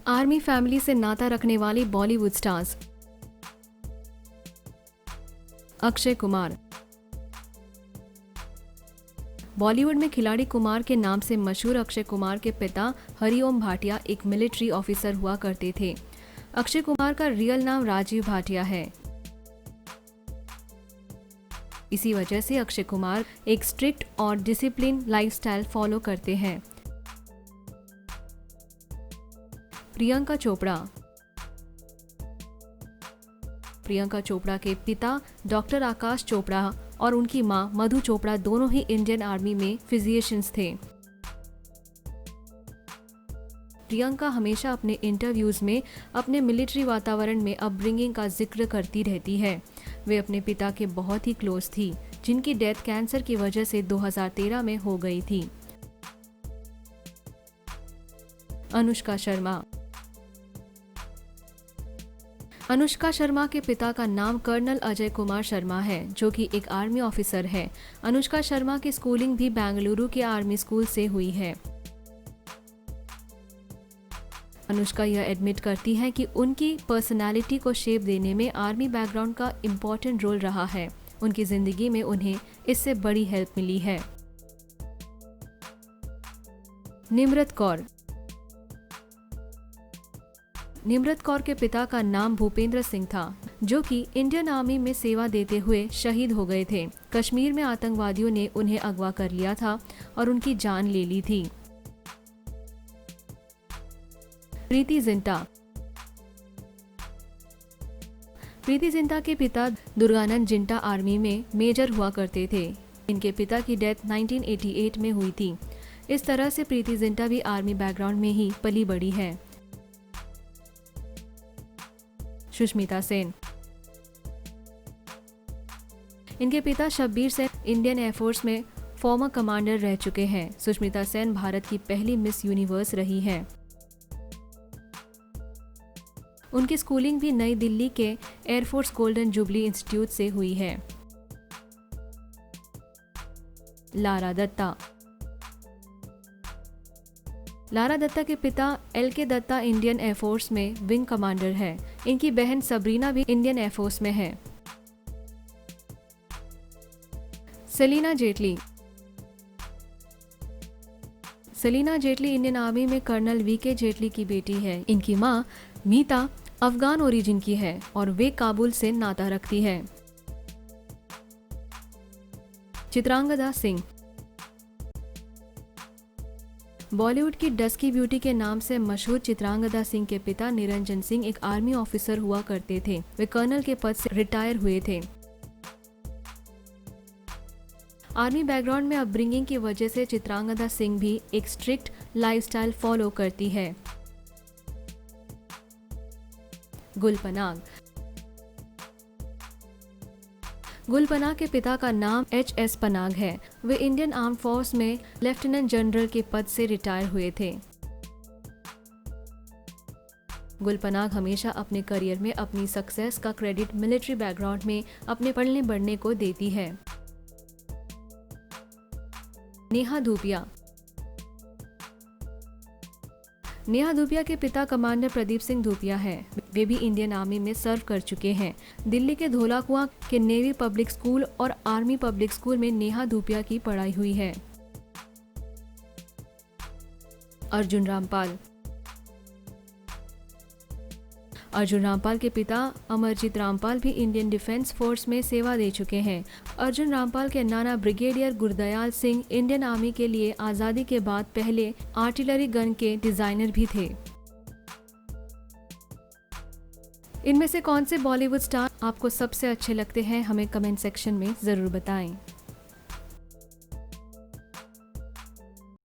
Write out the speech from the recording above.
Army family से नाता रखने वाली बॉलीवुड स्टार्स। अक्षय कुमार। बॉलीवुड में खिलाड़ी कुमार के नाम से मशहूर अक्षय कुमार के पिता हरिओम भाटिया एक मिलिट्री ऑफिसर हुआ करते थे। अक्षय कुमार का रियल नाम राजीव भाटिया है। इसी वजह से अक्षय कुमार एक स्ट्रिक्ट और डिसिप्लिन लाइफस्टाइल फॉलो करते हैं। प्रियंका चोपड़ा। प्रियंका चोपड़ा के पिता डॉक्टर आकाश चोपड़ा और उनकी मां मधु चोपड़ा दोनों ही इंडियन आर्मी में फिजिशियंस थे। प्रियंका हमेशा अपने इंटरव्यूज में अपने मिलिट्री वातावरण में अपब्रिंगिंग का जिक्र करती रहती है। वे अपने पिता के बहुत ही क्लोज थी, जिनकी डेथ कैंसर की वजह से 2013 में हो गई थी। अनुष्का शर्मा। अनुष्का शर्मा के पिता का नाम कर्नल अजय कुमार शर्मा है, जो कि एक आर्मी ऑफिसर है। अनुष्का शर्मा की स्कूलिंग भी बेंगलुरु के आर्मी स्कूल से हुई है। अनुष्का यह एडमिट करती है कि उनकी पर्सनालिटी को शेप देने में आर्मी बैकग्राउंड का इम्पोर्टेंट रोल रहा है। उनकी जिंदगी में उन्हें इससे बड़ी हेल्प मिली है। निम्रत कौर। निम्रत कौर के पिता का नाम भूपेंद्र सिंह था, जो कि इंडियन आर्मी में सेवा देते हुए शहीद हो गए थे। कश्मीर में आतंकवादियों ने उन्हें अगवा कर लिया था और उनकी जान ले ली थी। प्रीति जिंटा। प्रीति जिंटा के पिता दुर्गानंद जिंटा आर्मी में मेजर हुआ करते थे। इनके पिता की डेथ 1988 में हुई थी। इस तरह से प्रीति जिंटा भी आर्मी बैकग्राउंड में ही पली बड़ी है। सुष्मिता सेन। इनके पिता शब्बीर सेन इंडियन एयरफोर्स में फॉर्मर कमांडर रह चुके हैं। सुष्मिता सेन भारत की पहली मिस यूनिवर्स रही हैं। उनकी स्कूलिंग भी नई दिल्ली के एयरफोर्स गोल्डन जुबली इंस्टीट्यूट से हुई है। लारा दत्ता। लारा दत्ता के पिता एल.के. दत्ता इंडियन एयरफोर्स में विंग कमांडर है। इनकी बहन सबरीना भी इंडियन एयरफोर्स में है। सेलिना जेटली। सेलिना जेटली इंडियन आर्मी में कर्नल वी.के. जेटली की बेटी है। इनकी मां मीता अफगान ओरिजिन की है और वे काबुल से नाता रखती है। चित्रांगदा सिंह। बॉलीवुड की डस्की ब्यूटी के नाम से मशहूर चित्रांगदा सिंह के पिता निरंजन सिंह एक आर्मी ऑफिसर हुआ करते थे। वे कर्नल के पद से रिटायर हुए थे। आर्मी बैकग्राउंड में अपब्रिंगिंग की वजह से चित्रांगदा सिंह भी एक स्ट्रिक्ट लाइफस्टाइल फॉलो करती है। गुल पनाग। गुल पनाग के पिता का नाम H.S. पनाग है। वे इंडियन आर्म फोर्स में लेफ्टिनेंट जनरल के पद से रिटायर हुए थे। गुल पनाग हमेशा अपने करियर में अपनी सक्सेस का क्रेडिट मिलिट्री बैकग्राउंड में अपने पढ़ने बढ़ने को देती है। नेहा धूपिया। नेहा धूपिया के पिता कमांडर प्रदीप सिंह धूपिया हैं। वे भी इंडियन आर्मी में सर्व कर चुके हैं। दिल्ली के धौलाकुआं के नेवी पब्लिक स्कूल और आर्मी पब्लिक स्कूल में नेहा धूपिया की पढ़ाई हुई है। अर्जुन रामपाल। अर्जुन रामपाल के पिता अमरजीत रामपाल भी इंडियन डिफेंस फोर्स में सेवा दे चुके हैं। अर्जुन रामपाल के नाना brigadier Gurdayal Singh Indian army के लिए आज़ादी के बाद पहले आर्टिलरी गन के डिजाइनर भी थे। इनमें से कौन से बॉलीवुड स्टार आपको सबसे अच्छे लगते हैं, हमें कमेंट सेक्शन में जरूर बताएं।